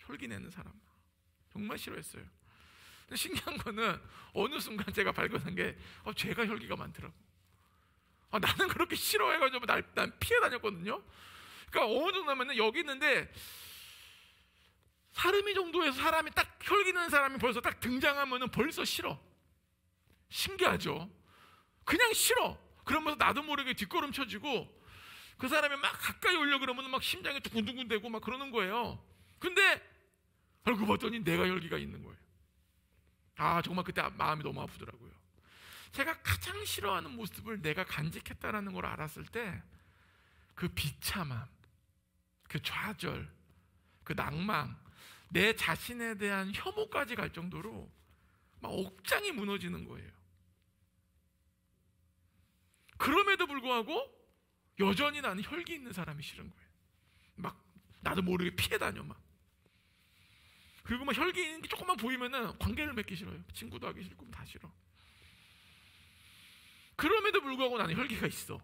혈기 내는 사람 정말 싫어했어요. 근데 신기한 거는 어느 순간 제가 발견한 게 제가 혈기가 많더라고. 나는 그렇게 싫어해가지고 난 피해 다녔거든요. 그러니까 어느 정도 하면은 여기 있는데 사르미 정도에서 사람이 딱 혈기 내는 사람이 벌써 딱 등장하면은 벌써 싫어. 신기하죠? 그냥 싫어. 그러면서 나도 모르게 뒷걸음 쳐지고 그 사람이 막 가까이 오려고 그러면 막 심장이 두근두근대고 막 그러는 거예요. 근데 알고 봤더니 내가 혈기가 있는 거예요. 정말 그때 마음이 너무 아프더라고요. 제가 가장 싫어하는 모습을 내가 간직했다라는 걸 알았을 때 그 비참함, 그 좌절, 그 낭망, 내 자신에 대한 혐오까지 갈 정도로 막 억장이 무너지는 거예요. 그럼에도 불구하고 여전히 나는 혈기 있는 사람이 싫은 거예요. 막 나도 모르게 피해 다녀 막. 그리고 막 혈기 있는 게 조금만 보이면은 관계를 맺기 싫어요. 친구도 하기 싫고 다 싫어. 그럼에도 불구하고 나는 혈기가 있어.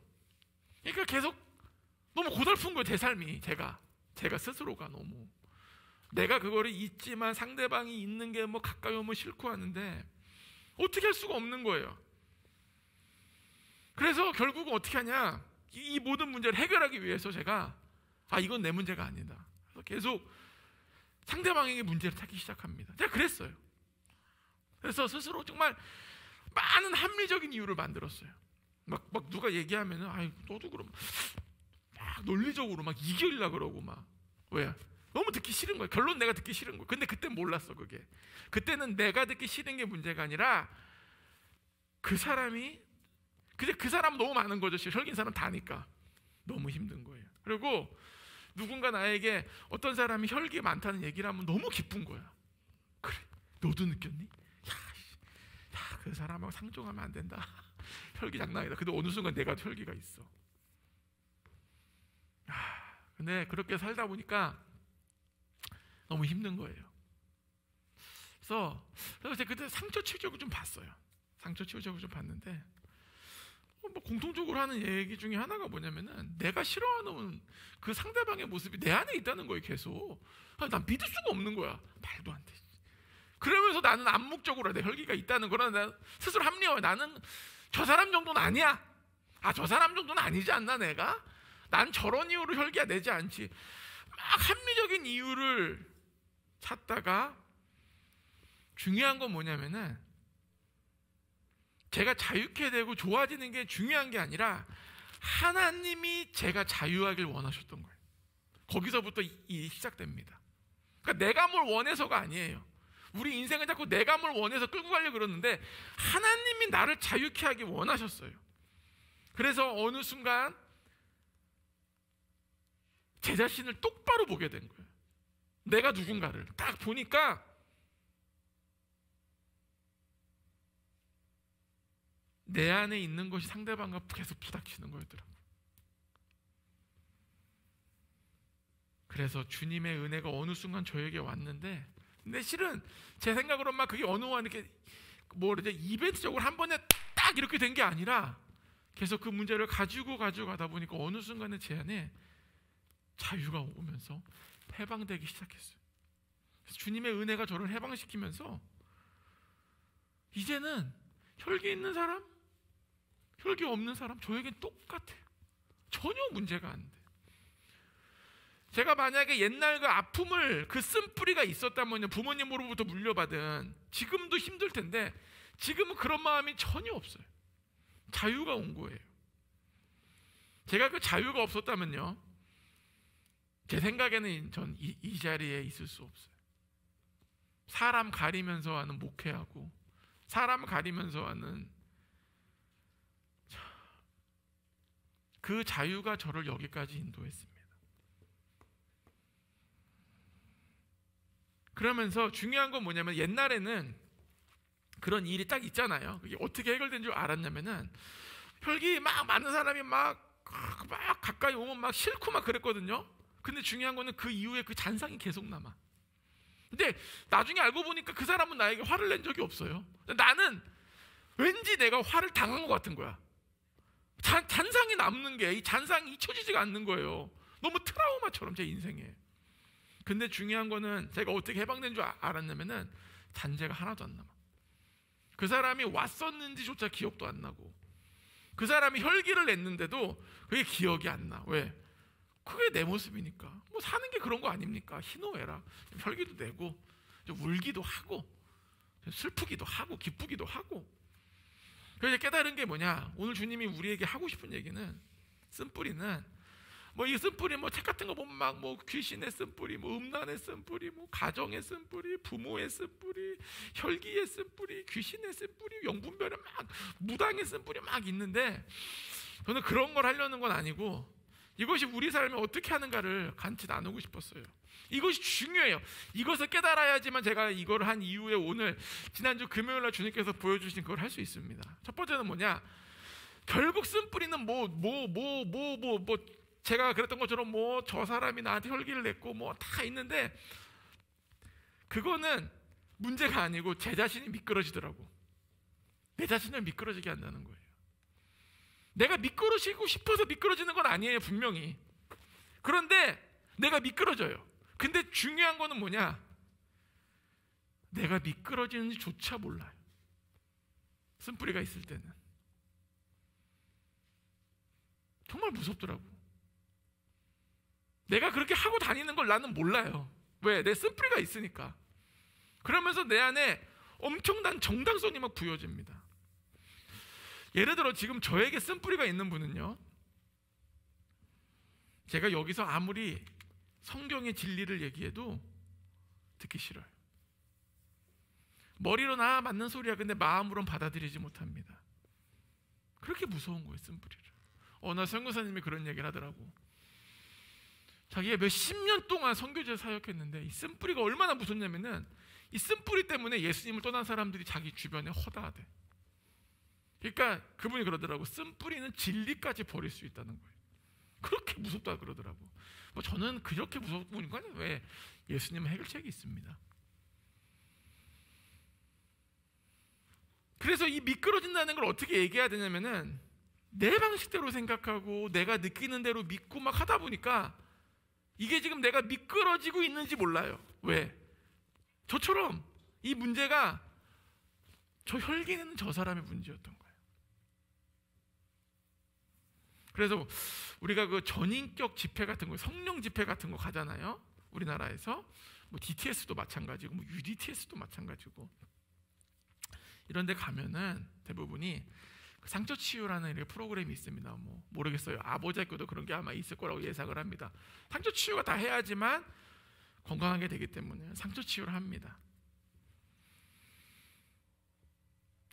그러니까 계속 너무 고달픈 거예요. 제 삶이 제가 스스로가 너무 내가 그거를 잊지만 상대방이 있는 게 뭐 가까이 오면 싫고 하는데 어떻게 할 수가 없는 거예요. 그래서 결국은 어떻게 하냐, 이 모든 문제를 해결하기 위해서 제가 이건 내 문제가 아니다. 그래서 계속 상대방에게 문제를 찾기 시작합니다. 제가 그랬어요. 그래서 스스로 정말 많은 합리적인 이유를 만들었어요. 막 누가 얘기하면은 너도 그럼 막 논리적으로 막 이기려고 그러고 막. 왜? 너무 듣기 싫은 거예요. 결론 내가 듣기 싫은 거예요. 근데 그때 몰랐어. 그때는 내가 듣기 싫은 게 문제가 아니라 그 사람이 그 사람 너무 많은 거죠. 혈기인 사람 다니까 너무 힘든 거예요. 그리고 누군가 나에게 어떤 사람이 혈기 많다는 얘기를 하면 너무 기쁜 거야. 그래, 너도 느꼈니? 야, 그 사람하고 상종하면 안 된다. 혈기 장난 아니다. 근데 어느 순간 내가 혈기가 있어. 근데 그렇게 살다 보니까 너무 힘든 거예요. 그래서 제가 그때 상처 치유적을 좀 봤어요. 상처 치유적을 좀 봤는데 뭐 공통적으로 하는 얘기 중에 하나가 뭐냐면은 내가 싫어하는 그 상대방의 모습이 내 안에 있다는 거예요. 계속. 난 믿을 수가 없는 거야. 말도 안 돼. 그러면서 나는 암묵적으로 내 혈기가 있다는 거는 난 스스로 합리화해. 나는 저 사람 정도는 아니야. 저 사람 정도는 아니지 않나 내가? 난 저런 이유로 혈기가 내지 않지. 막 합리적인 이유를 찾다가 중요한 건 뭐냐면은 제가 자유케 되고 좋아지는 게 중요한 게 아니라 하나님이 제가 자유하길 원하셨던 거예요. 거기서부터 시작됩니다. 그러니까 내가 뭘 원해서가 아니에요. 우리 인생은 자꾸 내가 뭘 원해서 끌고 가려고 그러는데 하나님이 나를 자유케 하기 원하셨어요. 그래서 어느 순간 제 자신을 똑바로 보게 된 거예요. 내가 누군가를 딱 보니까 내 안에 있는 것이 상대방과 계속 부닥치는 거였더라고요. 그래서 주님의 은혜가 어느 순간 저에게 왔는데, 근데 실은 제 생각으로는 막 그게 어느 한 이렇게 이벤트적으로 한 번에 딱 이렇게 된 게 아니라 계속 그 문제를 가지고 가다 보니까 어느 순간에 제 안에 자유가 오면서 해방되기 시작했어요. 그래서 주님의 은혜가 저를 해방시키면서 이제는 혈기 있는 사람, 혈기 없는 사람 저에겐 똑같아요. 전혀 문제가 안 돼요. 제가 만약에 옛날 그 아픔을 그 쓴뿌리가 있었다면 부모님으로부터 물려받은 지금도 힘들 텐데 지금은 그런 마음이 전혀 없어요. 자유가 온 거예요. 제가 그 자유가 없었다면요, 제 생각에는 전 이 자리에 있을 수 없어요. 사람 가리면서 하는 목회하고 사람 가리면서 하는 그 자유가 저를 여기까지 인도했습니다. 그러면서 중요한 건 뭐냐면 옛날에는 그런 일이 딱 있잖아요. 그게 어떻게 해결된 줄 알았냐면은 혈기 막 많은 사람이 막 가까이 오면 막 싫고 막 그랬거든요. 근데 중요한 거는 그 이후에 그 잔상이 계속 남아. 근데 나중에 알고 보니까 그 사람은 나에게 화를 낸 적이 없어요. 나는 왠지 내가 화를 당한 것 같은 거야. 잔상이 남는 게 이 잔상이 잊혀지지가 않는 거예요. 너무 트라우마처럼 제 인생에. 근데 중요한 거는 제가 어떻게 해방된 줄 알았냐면은 잔재가 하나도 안 남아. 그 사람이 왔었는지조차 기억도 안 나고, 그 사람이 혈기를 냈는데도 그게 기억이 안 나. 왜? 그게 내 모습이니까. 뭐 사는 게 그런 거 아닙니까? 희노애락, 혈기도 내고 울기도 하고 슬프기도 하고 기쁘기도 하고. 그래서 깨달은 게 뭐냐? 오늘 주님이 우리에게 하고 싶은 얘기는, 쓴뿌리는 뭐 이 쓴뿌리 뭐 책 같은 거 보면 막 뭐 귀신의 쓴뿌리, 뭐 음란의 쓴뿌리, 뭐 가정의 쓴뿌리, 부모의 쓴뿌리, 혈기의 쓴뿌리, 귀신의 쓴뿌리, 영분별의 막 무당의 쓴뿌리 막 있는데, 저는 그런 걸 하려는 건 아니고 이것이 우리 삶에 어떻게 하는가를 같이 나누고 싶었어요. 이것이 중요해요. 이것을 깨달아야지만 제가 이걸 한 이후에 오늘 지난주 금요일날 주님께서 보여주신 그걸 할 수 있습니다. 첫 번째는 뭐냐? 결국 쓴뿌리는 제가 그랬던 것처럼 뭐 저 사람이 나한테 혈기를 냈고 뭐 다 있는데, 그거는 문제가 아니고 제 자신이 미끄러지더라고. 내 자신을 미끄러지게 한다는 거예요. 내가 미끄러지고 싶어서 미끄러지는 건 아니에요, 분명히. 그런데 내가 미끄러져요. 근데 중요한 거는 뭐냐? 내가 미끄러지는지 조차 몰라요. 쓴뿌리가 있을 때는 정말 무섭더라고. 내가 그렇게 하고 다니는 걸 나는 몰라요. 왜? 내 쓴뿌리가 있으니까. 그러면서 내 안에 엄청난 정당성이 막 부여집니다. 예를 들어 지금 저에게 쓴뿌리가 있는 분은요, 제가 여기서 아무리 성경의 진리를 얘기해도 듣기 싫어요. 머리로 나 맞는 소리야. 근데 마음으로는 받아들이지 못합니다. 그렇게 무서운 거예요, 쓴뿌리를. 어느 선교사님이 그런 얘기를 하더라고. 자기가 몇십 년 동안 선교지에 사역했는데 이 쓴뿌리가 얼마나 무섭냐면은, 이 쓴뿌리 때문에 예수님을 떠난 사람들이 자기 주변에 허다하대. 그러니까 그분이 그러더라고. 쓴뿌리는 진리까지 버릴 수 있다는 거예요. 그렇게 무섭다 그러더라고. 뭐 저는 그렇게 무섭은 건 왜? 예수님은 해결책이 있습니다. 그래서 이 미끄러진다는 걸 어떻게 얘기해야 되냐면은, 내 방식대로 생각하고 내가 느끼는 대로 믿고 막 하다 보니까 이게 지금 내가 미끄러지고 있는지 몰라요. 왜? 저처럼 이 문제가 저 혈기는 저 사람의 문제였던 거예요. 그래서 우리가 그 전인격 집회 같은 거, 성령 집회 같은 거 가잖아요. 우리나라에서 뭐 DTS도 마찬가지고 뭐 UDTS도 마찬가지고, 이런 데 가면은 대부분이 상처 치유라는 이렇게 프로그램이 있습니다. 뭐 모르겠어요. 아버지 학교도 그런 게 아마 있을 거라고 예상을 합니다. 상처 치유가 다 해야지만 건강하게 되기 때문에 상처 치유를 합니다.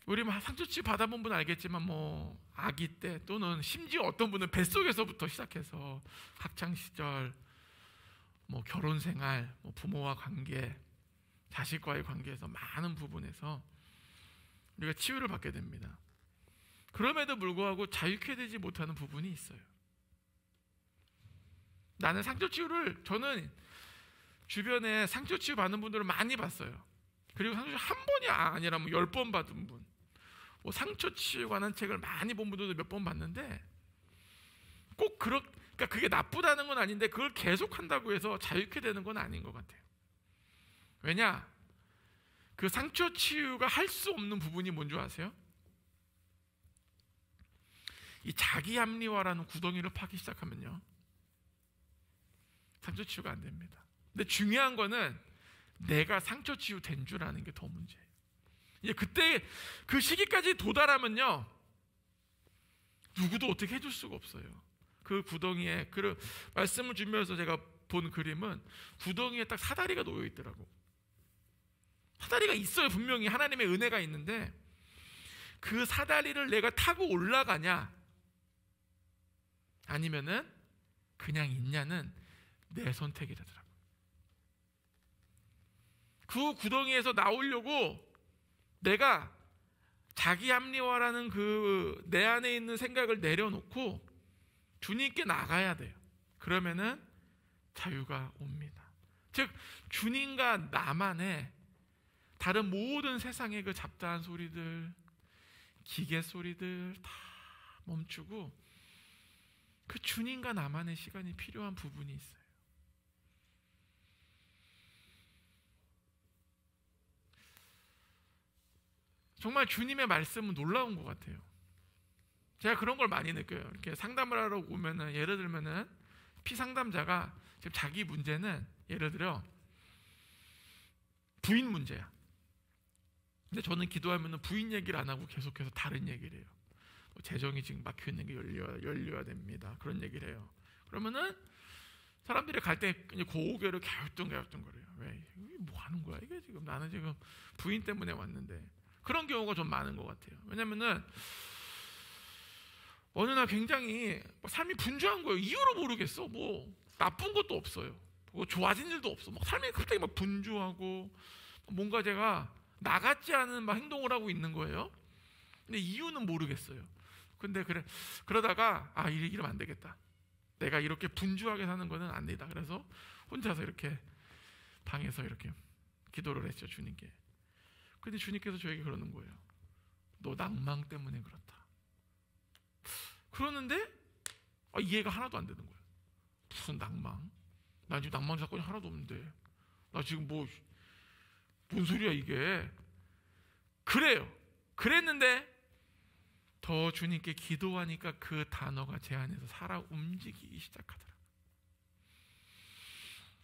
우리 상처 치유 받아본 분은 알겠지만 뭐 아기 때, 또는 심지어 어떤 분은 뱃속에서부터 시작해서 학창 시절, 뭐 결혼 생활, 뭐 부모와 관계, 자식과의 관계에서 많은 부분에서 우리가 치유를 받게 됩니다. 그럼에도 불구하고 자유케 되지 못하는 부분이 있어요. 나는 상처 치유를, 저는 주변에 상처 치유 받는 분들을 많이 봤어요. 그리고 상처 치유 한 번이 아니라 뭐 10번 받은 분, 뭐 상처 치유에 관한 책을 많이 본 분들도 몇 번 봤는데, 꼭 그러니까 그게 나쁘다는 건 아닌데 그걸 계속한다고 해서 자유케 되는 건 아닌 것 같아요. 왜냐? 그 상처 치유가 할 수 없는 부분이 뭔지 아세요? 이 자기 합리화라는 구덩이를 파기 시작하면요, 상처 치유가 안 됩니다. 근데 중요한 거는 내가 상처 치유 된 줄 아는 게 더 문제예요. 이제 그때 그 시기까지 도달하면요, 누구도 어떻게 해줄 수가 없어요. 그 구덩이에, 그 말씀을 주면서 제가 본 그림은 구덩이에 딱 사다리가 놓여 있더라고. 사다리가 있어요. 분명히 하나님의 은혜가 있는데, 그 사다리를 내가 타고 올라가냐 아니면은 그냥 있냐는 내 선택이라더라고요. 그 구덩이에서 나오려고 내가 자기 합리화라는 그 내 안에 있는 생각을 내려놓고 주님께 나가야 돼요. 그러면은 자유가 옵니다. 즉 주님과 나만의 다른 모든 세상의 그 잡다한 소리들, 기계 소리들 다 멈추고 그 주님과 나만의 시간이 필요한 부분이 있어요. 정말 주님의 말씀은 놀라운 것 같아요. 제가 그런 걸 많이 느껴요. 이렇게 상담을 하러 오면은, 예를 들면은 피상담자가 지금 자기 문제는 예를 들어 부인 문제야. 근데 저는 기도하면은 부인 얘기를 안 하고 계속해서 다른 얘기를 해요. 재정이 지금 막혀 있는 게 열려야 됩니다. 그런 얘기를 해요. 그러면은 사람들이 갈 때 고개를 갸우뚱거려요. 왜? 뭐 하는 거야 이게 지금? 나는 지금 부인 때문에 왔는데. 그런 경우가 좀 많은 것 같아요. 왜냐면은 어느 날 굉장히 삶이 분주한 거예요. 이유를 모르겠어. 뭐 나쁜 것도 없어요. 뭐 좋아진 일도 없어. 막 삶이 갑자기 막 분주하고 뭔가 제가 나같지 않은 막 행동을 하고 있는 거예요. 근데 이유는 모르겠어요. 근데 그러다가 이러면 안 되겠다. 내가 이렇게 분주하게 사는 거는 안 되다. 그래서 혼자서 이렇게 방에서 이렇게 기도를 했죠, 주님께. 근데 주님께서 저에게 그러는 거예요. 너 낭망 때문에 그렇다. 그러는데 이해가 하나도 안 되는 거예요. 무슨 낭망? 난 지금 낭만 사건이 하나도 없는데 나 지금 뭔 소리야 이게. 그래요. 그랬는데 더 주님께 기도하니까 그 단어가 제 안에서 살아 움직이기 시작하더라.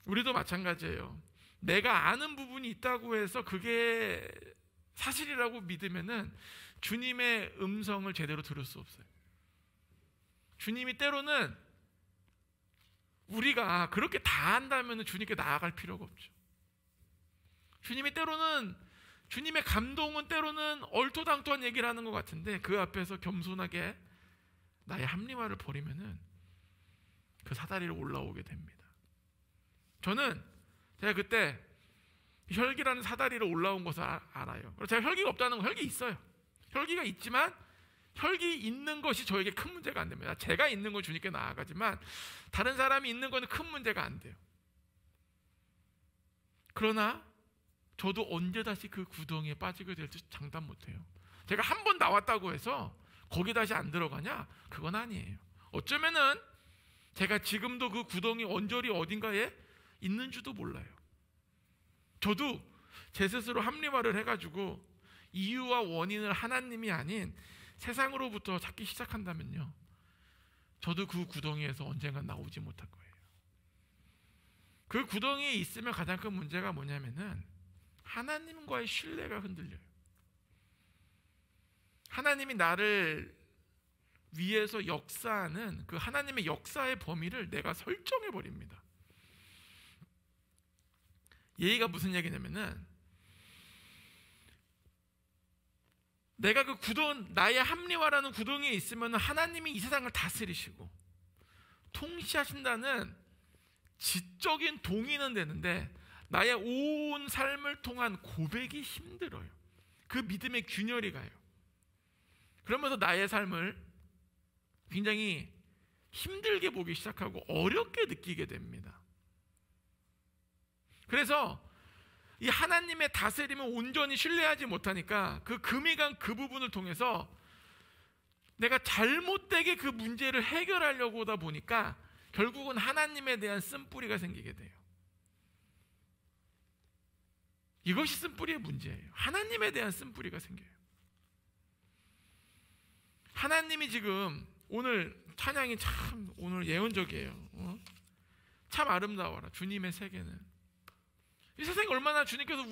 우리도 마찬가지예요. 내가 아는 부분이 있다고 해서 그게 사실이라고 믿으면은 주님의 음성을 제대로 들을 수 없어요. 주님이 때로는 우리가 그렇게 다 한다면 주님께 나아갈 필요가 없죠. 주님이 때로는, 주님의 감동은 때로는 얼토당토한 얘기를 하는 것 같은데 그 앞에서 겸손하게 나의 합리화를 버리면은 그 사다리로 올라오게 됩니다. 제가 그때 혈기라는 사다리로 올라온 것을 알아요. 제가 혈기가 없다는 건, 혈기 있어요. 혈기가 있지만 혈기 있는 것이 저에게 큰 문제가 안 됩니다. 제가 있는 건 주님께 나아가지만 다른 사람이 있는 것은 큰 문제가 안 돼요. 그러나 저도 언제 다시 그 구덩이에 빠지게 될지 장담 못해요. 제가 한 번 나왔다고 해서 거기 다시 안 들어가냐? 그건 아니에요. 어쩌면은 제가 지금도 그 구덩이 언저리 어딘가에 있는 줄도 몰라요. 저도 제 스스로 합리화를 해가지고 이유와 원인을 하나님이 아닌 세상으로부터 찾기 시작한다면요, 저도 그 구덩이에서 언젠간 나오지 못할 거예요. 그 구덩이에 있으면 가장 큰 문제가 뭐냐면은 하나님과의 신뢰가 흔들려요. 하나님이 나를 위해서 역사하는 그 하나님의 역사의 범위를 내가 설정해 버립니다. 얘가 무슨 얘기냐면은 내가 그 나의 합리화라는 구덩이에 있으면 하나님이 이 세상을 다스리시고 통치하신다는 지적인 동의는 되는데 나의 온 삶을 통한 고백이 힘들어요. 그 믿음의 균열이 가요. 그러면서 나의 삶을 굉장히 힘들게 보기 시작하고 어렵게 느끼게 됩니다. 그래서 이 하나님의 다스림을 온전히 신뢰하지 못하니까 그 금이 간 그 부분을 통해서 내가 잘못되게 그 문제를 해결하려고 하다 보니까 결국은 하나님에 대한 쓴뿌리가 생기게 돼요. 이것이 쓴뿌리의 문제예요. 하나님에 대한 쓴뿌리가 생겨요. 하나님이 지금 오늘 찬양이 참 오늘 예언적이에요. 참 아름다워라. 주님의 세계는. 이 세상이 얼마나 주님께서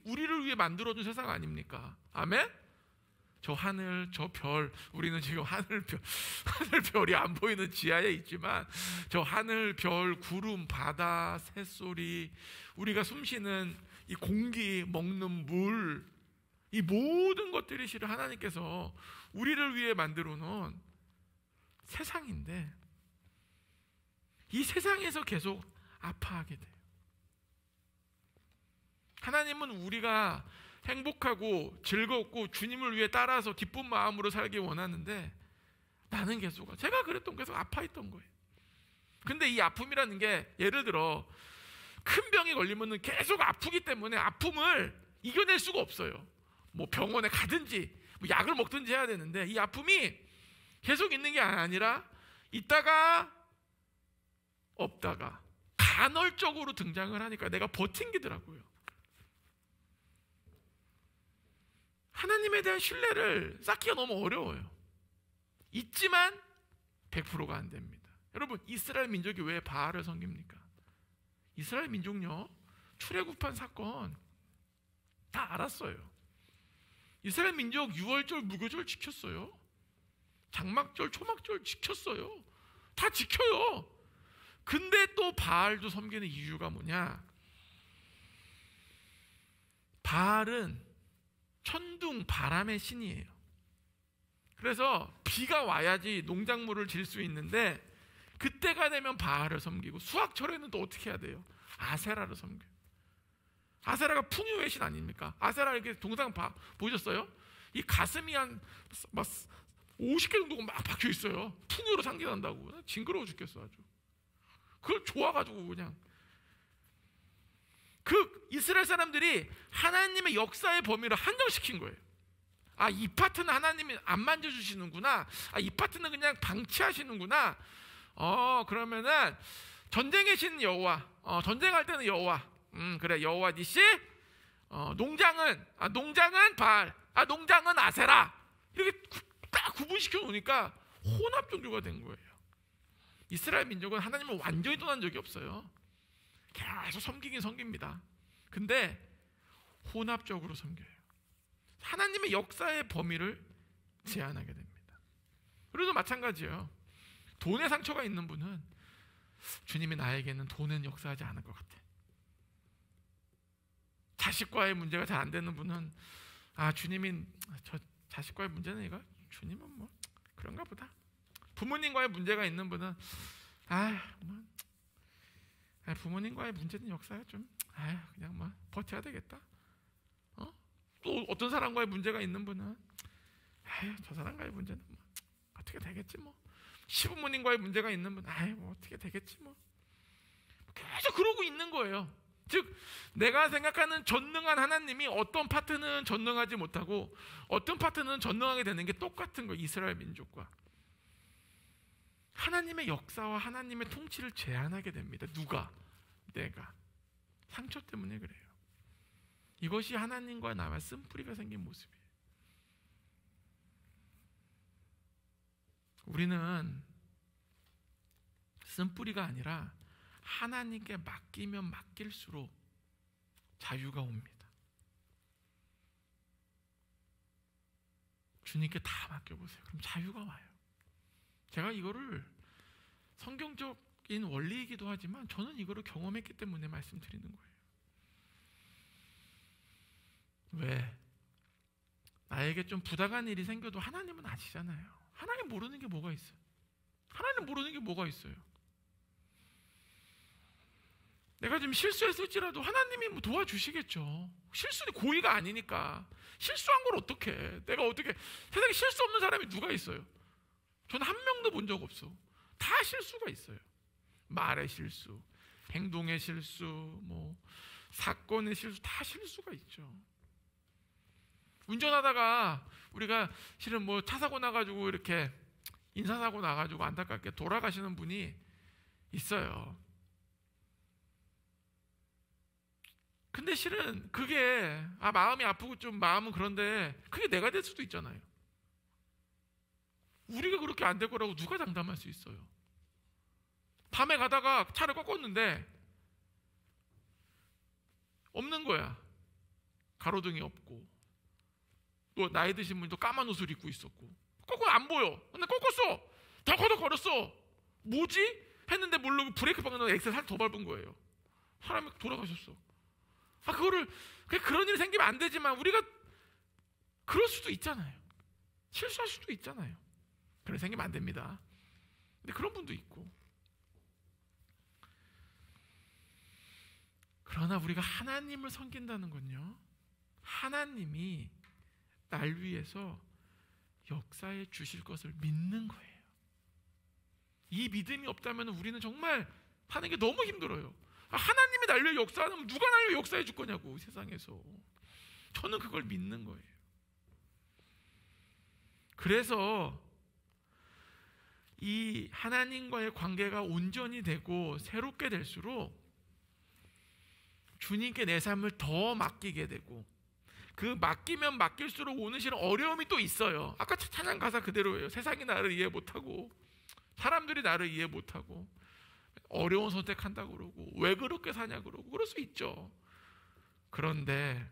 우리를 위해 만들어준 세상 아닙니까? 아멘? 저 하늘, 저 별, 우리는 지금 하늘별이 안 보이는 지하에 있지만 저 하늘, 별, 구름, 바다, 새소리, 우리가 숨쉬는 이 공기, 먹는 물, 이 모든 것들이 실은 하나님께서 우리를 위해 만들어 놓은 세상인데 이 세상에서 계속 아파하게 돼요. 하나님은 우리가 행복하고 즐겁고 주님을 위해 따라서 기쁜 마음으로 살기 원하는데 나는 제가 그랬던 계속 아파했던 거예요. 근데 이 아픔이라는 게 예를 들어 큰 병이 걸리면 계속 아프기 때문에 아픔을 이겨낼 수가 없어요. 뭐 병원에 가든지 뭐 약을 먹든지 해야 되는데 이 아픔이 계속 있는 게 아니라 있다가 없다가 간헐적으로 등장을 하니까 내가 버팅기더라고요. 하나님에 대한 신뢰를 쌓기가 너무 어려워요. 있지만 100%가 안 됩니다. 여러분, 이스라엘 민족이 왜 바알을 섬깁니까? 이스라엘 민족요, 출애굽한 사건 다 알았어요. 이스라엘 민족 유월절, 무교절 지켰어요. 장막절, 초막절 지켰어요. 다 지켜요. 근데 또 바알도 섬기는 이유가 뭐냐? 바알은 천둥, 바람의 신이에요. 그래서 비가 와야지 농작물을 질 수 있는데, 그때가 되면 바알을 섬기고, 수확철에는 또 어떻게 해야 돼요? 아세라를 섬겨요. 아세라가 풍요의 신 아닙니까? 아세라 이렇게 동상 보셨어요? 이 가슴이 한 50개 정도가 막 박혀 있어요. 풍요로 상징한다고. 징그러워 죽겠어 아주. 그걸 좋아가지고 그냥. 그 이스라엘 사람들이 하나님의 역사의 범위를 한정시킨 거예요. 아, 이 파트는 하나님이 안 만져주시는구나. 아, 이 파트는 그냥 방치하시는구나. 그러면은 전쟁의 신 여호와, 전쟁할 때는 여호와, 그래 여호와 니시, 농장은 바알, 농장은 아세라. 이렇게 딱 구분시켜 놓으니까 혼합 종교가 된 거예요. 이스라엘 민족은 하나님을 완전히 떠난 적이 없어요. 계속 섬기긴 섬깁니다. 근데 혼합적으로 섬겨요. 하나님의 역사의 범위를 제한하게 됩니다. 그래도 마찬가지예요. 돈에 상처가 있는 분은 주님이 나에게는 돈은 역사하지 않을 것 같아. 자식과의 문제가 잘 안 되는 분은 주님이 저 자식과의 문제는 이거 주님은 뭐 그런가 보다. 부모님과의 문제가 있는 분은 부모님과의 문제는 역사야 좀 그냥 뭐 버텨야 되겠다. 또 어떤 사람과의 문제가 있는 분은 저 사람과의 문제는 뭐 어떻게 되겠지 뭐. 시부모님과의 문제가 있는 분은 뭐 어떻게 되겠지 뭐. 계속 그러고 있는 거예요. 즉 내가 생각하는 전능한 하나님이 어떤 파트는 전능하지 못하고 어떤 파트는 전능하게 되는 게 똑같은 거예요. 이스라엘 민족과 하나님의 역사와 하나님의 통치를 제한하게 됩니다. 누가? 내가. 상처 때문에 그래요. 이것이 하나님과 나와 쓴뿌리가 생긴 모습이에요. 우리는 쓴뿌리가 아니라 하나님께 맡기면 맡길수록 자유가 옵니다. 주님께 다 맡겨보세요. 그럼 자유가 와요. 제가 이거를 성경적인 원리이기도 하지만 저는 이거를 경험했기 때문에 말씀드리는 거예요. 왜? 나에게 좀 부당한 일이 생겨도 하나님은 아시잖아요. 하나님 모르는 게 뭐가 있어요? 하나님 모르는 게 뭐가 있어요? 내가 지금 실수했을지라도 하나님이 뭐 도와주시겠죠. 실수는 고의가 아니니까. 실수한 걸 어떡해. 내가 어떻게. 세상에 실수 없는 사람이 누가 있어요? 저는 한 명도 본 적 없어. 다 실수가 있어요. 말의 실수, 행동의 실수, 뭐 사건의 실수, 다 실수가 있죠. 운전하다가 우리가 실은 뭐 차 사고 나가지고 이렇게 인사사고 나가지고 안타깝게 돌아가시는 분이 있어요. 근데 실은 그게 마음이 아프고 좀 마음은 그런데 그게 내가 될 수도 있잖아요. 우리가 그렇게 안 될 거라고 누가 장담할 수 있어요? 밤에 가다가 차를 꺾었는데 없는 거야. 가로등이 없고 또 나이 드신 분도 까만 옷을 입고 있었고 꺾으면 안 보여. 근데 꺾었어. 덜커덕 걸었어. 뭐지? 했는데 모르고 브레이크 방향으로 엑셀 살짝 더 밟은 거예요. 사람이 돌아가셨어. 그런 일이 생기면 안 되지만 우리가 그럴 수도 있잖아요. 실수할 수도 있잖아요. 그런 일이 생기면 안 됩니다. 근데 그런 분도 있고. 그러나 우리가 하나님을 섬긴다는 건요, 하나님이 날 위해서 역사해 주실 것을 믿는 거예요. 이 믿음이 없다면 우리는 정말 사는 게 너무 힘들어요. 하나님이 날 위해 역사하면 누가 날 위해 역사해 줄 거냐고, 세상에서. 저는 그걸 믿는 거예요. 그래서 이 하나님과의 관계가 온전히 되고 새롭게 될수록 주님께 내 삶을 더 맡기게 되고 그 맡기면 맡길수록 오는 실은 어려움이 또 있어요. 아까 찬양 가사 그대로예요. 세상이 나를 이해 못하고 사람들이 나를 이해 못하고 어려운 선택한다고 그러고 왜 그렇게 사냐 그러고 그럴 수 있죠. 그런데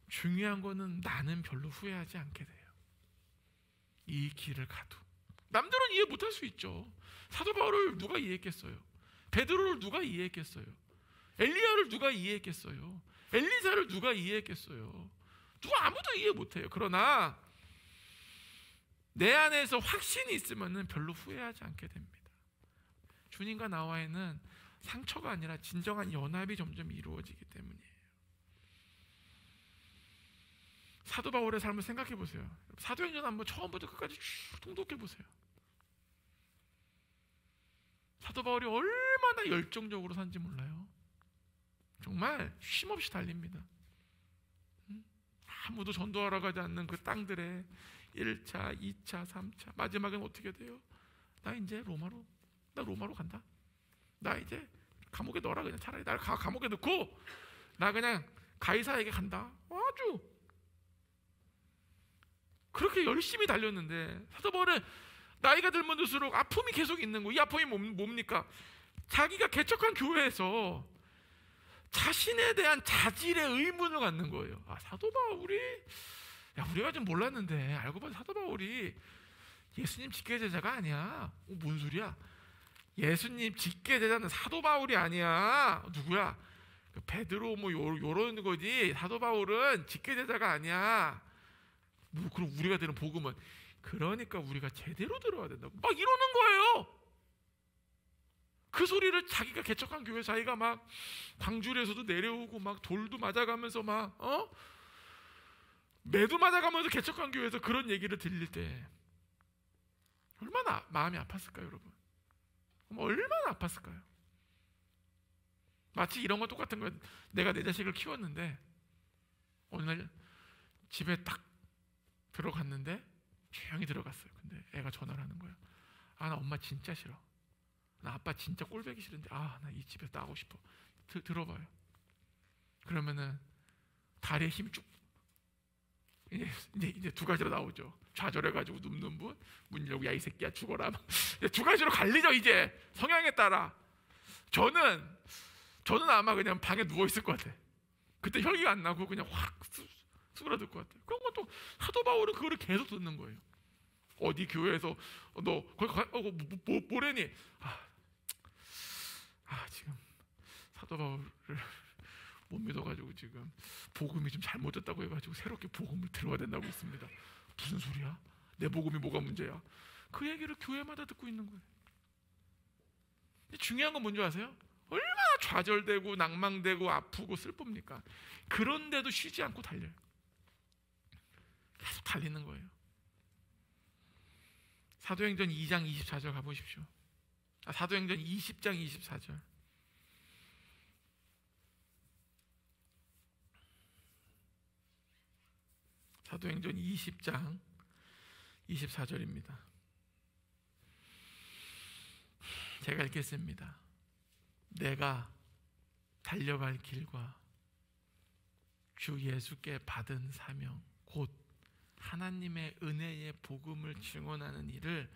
중요한 거는 나는 별로 후회하지 않게 돼요. 이 길을 가도 남들은 이해 못할 수 있죠. 사도 바울을 누가 이해했겠어요? 베드로를 누가 이해했겠어요? 엘리야를 누가 이해했겠어요? 엘리사를 누가 이해했겠어요? 누가 아무도 이해 못해요. 그러나 내 안에서 확신이 있으면 별로 후회하지 않게 됩니다. 주님과 나와의는 상처가 아니라 진정한 연합이 점점 이루어지기 때문이에요. 사도 바울의 삶을 생각해 보세요. 사도행전 한번 처음부터 끝까지 쭉 통독해 보세요. 사도 바울이 얼마나 열정적으로 산지 몰라요. 정말 쉼없이 달립니다. 아무도 전도하러 가지 않는 그 땅들에 1차, 2차, 3차 마지막엔 어떻게 돼요? 나 이제 로마로 간다. 나 이제 감옥에 넣어라. 그냥 차라리 나를 감옥에 넣고 나 그냥 가이사에게 간다. 아주 그렇게 열심히 달렸는데 사도 바울은 나이가 들면 들수록 아픔이 계속 있는 거예요. 이 아픔이 뭡니까? 자기가 개척한 교회에서 자신에 대한 자질의 의문을 갖는 거예요. 사도 바울이 우리가 좀 몰랐는데 알고 보니 사도 바울이 예수님 직계제자가 아니야. 뭔 소리야? 예수님 직계제자는 사도 바울이 아니야. 누구야? 베드로 뭐 요런 거지. 사도 바울은 직계제자가 아니야. 뭐 그럼 우리가 들은 복음은 그러니까 우리가 제대로 들어야 된다고 막 이러는 거예요. 그 소리를 자기가 개척한 교회 자기가 막 광주리에서도 내려오고 막 돌도 맞아가면서 막 매도 맞아가면서 개척한 교회에서 그런 얘기를 들릴 때 얼마나 마음이 아팠을까요, 여러분? 얼마나 아팠을까요? 마치 이런 거 똑같은 거예요. 내가 내 자식을 키웠는데 어느 날 집에 딱 들어갔는데 조용히 들어갔어요. 근데 애가 전화를 하는 거야. 나 엄마 진짜 싫어. 나 아빠 진짜 꼴보기 싫은데 나 이 집에서 나가고 싶어. 들어봐요. 그러면은 다리에 힘이 쭉 이제 두 가지로 나오죠. 좌절해가지고 눕는 분, 문 열고 야 이 새끼야 죽어라. 두 가지로 갈리죠. 이제 성향에 따라. 저는 아마 그냥 방에 누워 있을 것 같아. 그때 혈기가 안 나고 그냥 확 수그러들 것 같아. 그런 것도 사도 바울은 그거를 계속 듣는 거예요. 어디 교회에서 너 거기 뭐래니? 지금 사도 바울을 못 믿어가지고 지금 복음이 좀 잘못됐다고 해가지고 새롭게 복음을 들어야 된다고 있습니다. 무슨 소리야? 내 복음이 뭐가 문제야? 그 얘기를 교회마다 듣고 있는 거예요. 중요한 건 뭔지 아세요? 얼마나 좌절되고 낭망되고 아프고 슬픕니까? 그런데도 쉬지 않고 달려요. 계속 달리는 거예요. 사도행전 2장 24절 가보십시오. 사도행전 20장 24절. 사도행전 20장 24절입니다. 제가 읽겠습니다. 내가 달려갈 길과 주 예수께 받은 사명 곧 하나님의 은혜의 복음을 증언하는 일을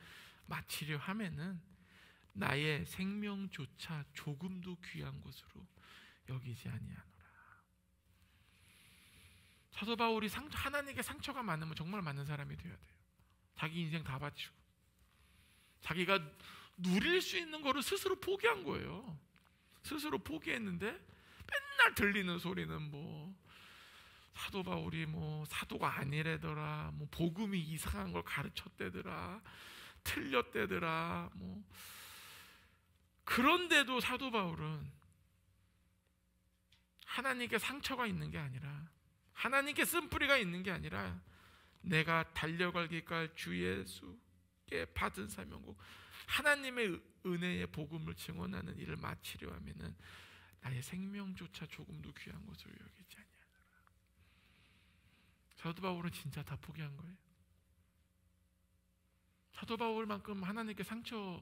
마치려 하면은 나의 생명조차 조금도 귀한 것으로 여기지 아니하노라. 사도 바울이 하나님께 상처가 많으면 정말 많은 사람이 되어야 돼요. 자기 인생 다 바치고 자기가 누릴 수 있는 거를 스스로 포기한 거예요. 스스로 포기했는데 맨날 들리는 소리는 뭐 사도 바울이 뭐 사도가 아니래더라, 뭐 복음이 이상한 걸 가르쳤대더라, 틀렸대더라, 뭐 그런데도 사도 바울은 하나님께 상처가 있는 게 아니라 하나님께 쓴뿌리가 있는 게 아니라 내가 달려갈 길까지 주 예수께 받은 사명고 하나님의 은혜의 복음을 증언하는 일을 마치려 하면은 나의 생명조차 조금도 귀한 것으로 여기지 아니하노라. 사도 바울은 진짜 다 포기한 거예요. 사도 바울만큼 하나님께 상처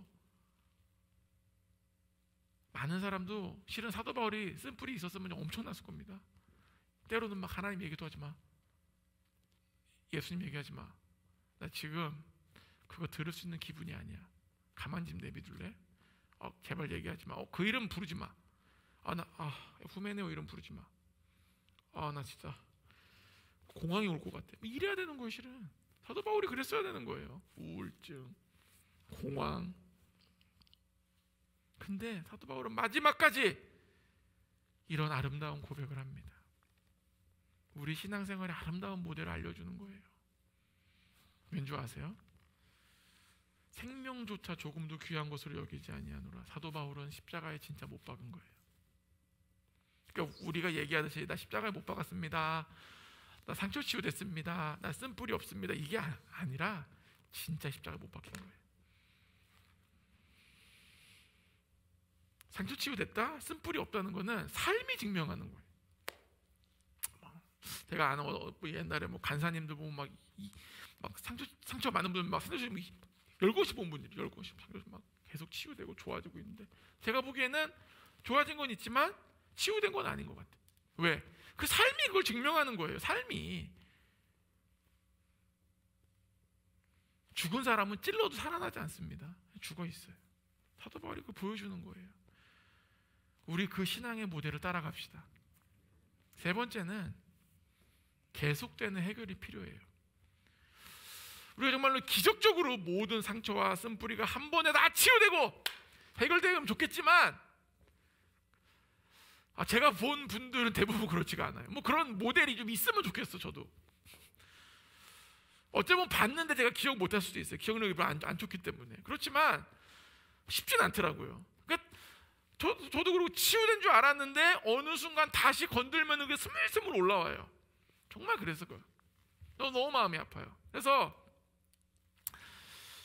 많은 사람도 실은 사도 바울이 쓴뿌리 있었으면 엄청났을 겁니다. 때로는 막 하나님 얘기도 하지 마, 예수님 얘기하지 마, 나 지금 그거 들을 수 있는 기분이 아니야, 가만히 좀 내비둘래? 제발 얘기하지 마. 그 이름 부르지 마. 후메네오 이름 부르지 마. 나 진짜 공황이 올 것 같아. 이래야 되는 거예요. 실은 사도 바울이 그랬어야 되는 거예요. 우울증, 공황. 근데 사도 바울은 마지막까지 이런 아름다운 고백을 합니다. 우리 신앙생활의 아름다운 모델을 알려주는 거예요. 왠지 아세요? 생명조차 조금도 귀한 것으로 여기지 아니하노라. 사도 바울은 십자가에 진짜 못 박은 거예요. 그러니까 우리가 얘기하듯이 나 십자가에 못 박았습니다, 나 상처 치유됐습니다, 나 쓴뿌리 없습니다, 이게 아니라 진짜 십자가에 못 박힌 거예요. 상처 치유됐다, 쓴뿌리 없다는 거는 삶이 증명하는 거예요. 제가 아는 옛날에 간사님들 보면 막 상처 많은 분들 막 상처 치유 10곳이 본 분들이 10곳이 막 계속 치유되고 좋아지고 있는데, 제가 보기에는 좋아진 건 있지만 치유된 건 아닌 것 같아요. 왜? 그 삶이 그걸 증명하는 거예요. 삶이. 죽은 사람은 찔러도 살아나지 않습니다. 죽어 있어요. 사도 바울이 그걸 보여주는 거예요. 우리 그 신앙의 모델을 따라갑시다. 세 번째는 계속되는 해결이 필요해요. 우리가 정말로 기적적으로 모든 상처와 쓴뿌리가 한 번에 다 치유되고 해결되면 좋겠지만, 제가 본 분들은 대부분 그렇지가 않아요. 그런 모델이 좀 있으면 좋겠어. 저도 어쩌면 봤는데 제가 기억 못할 수도 있어요. 기억력이 별로 안 좋기 때문에. 그렇지만 쉽진 않더라고요. 그러니까 저도 그러고 치유된 줄 알았는데 어느 순간 다시 건들면 그게 스물스물 올라와요. 정말 그래서 너무 마음이 아파요. 그래서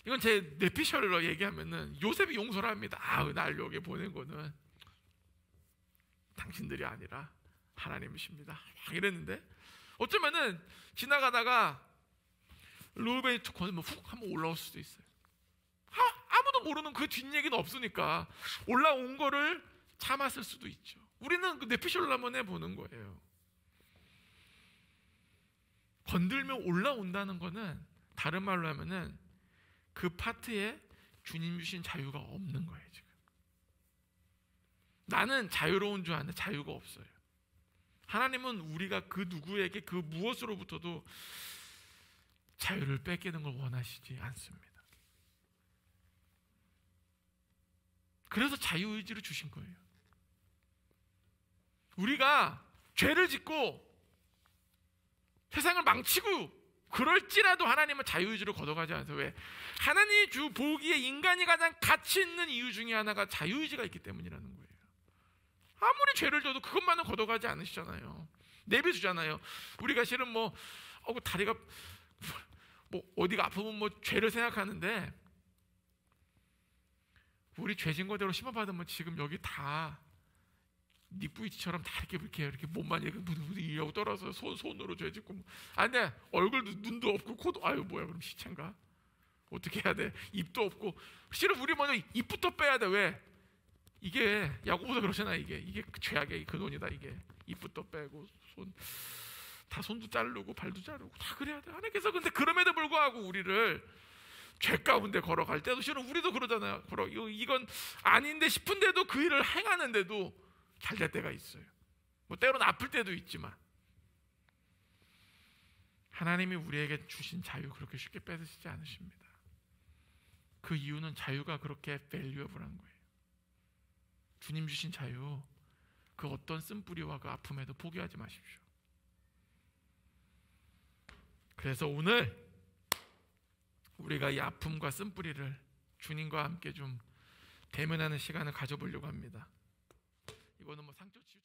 이건 제 뇌피셜로 얘기하면은 요셉이 용서를 합니다. 날 여기 보낸 거는 당신들이 아니라 하나님이십니다, 막 이랬는데, 어쩌면은 지나가다가 루벤이 건들면 훅 한번 올라올 수도 있어요. 아무도 모르는 그 뒷얘기는 없으니까 올라온 거를 참았을 수도 있죠. 우리는 그 뇌피셜로 한번 해보는 거예요. 건들면 올라온다는 거는 다른 말로 하면은 그 파트에 주님 주신 자유가 없는 거예요. 지금 나는 자유로운 줄 아는데 자유가 없어요. 하나님은 우리가 그 누구에게 그 무엇으로부터도 자유를 뺏기는 걸 원하시지 않습니다. 그래서 자유의지를 주신 거예요. 우리가 죄를 짓고 세상을 망치고 그럴지라도 하나님은 자유의지를 걷어가지 않아서. 왜? 하나님이 주 보기에 인간이 가장 가치 있는 이유 중에 하나가 자유의지가 있기 때문이라는 거예요. 아무리 죄를 져도 그것만은 걷어가지 않으시잖아요. 내비두잖아요. 우리가 실은 다리가 어디가 아프면 죄를 생각하는데, 우리 죄진 거대로 심어받으면 지금 여기 다 닉부이치처럼 다 이렇게 몸만 이렇게 하고 떨어서 손으로 죄 짓고, 아니야, 얼굴도 눈도 없고 코도, 뭐야, 그럼 시체인가? 어떻게 해야 돼? 입도 없고. 실은 우리 먼저 입부터 빼야 돼. 왜? 이게 야고보서 그러잖아. 이게 죄악의 근원이다. 이게 입부터 빼고 손도 자르고 발도 자르고 다 그래야 돼. 하나님께서 근데 그럼에도 불구하고 우리를 죄 가운데 걸어갈 때도 실은 우리도 그러잖아요. 이건 아닌데 싶은데도 그 일을 행하는데도 잘 될 때가 있어요. 때로는 아플 때도 있지만 하나님이 우리에게 주신 자유 그렇게 쉽게 뺏으시지 않으십니다. 그 이유는 자유가 그렇게 밸류어블한 거예요. 주님 주신 자유, 그 어떤 쓴뿌리와 그 아픔에도 포기하지 마십시오. 그래서 오늘 우리가 이 아픔과 쓴뿌리를 주님과 함께 좀 대면하는 시간을 가져보려고 합니다. 이거는 상처 치유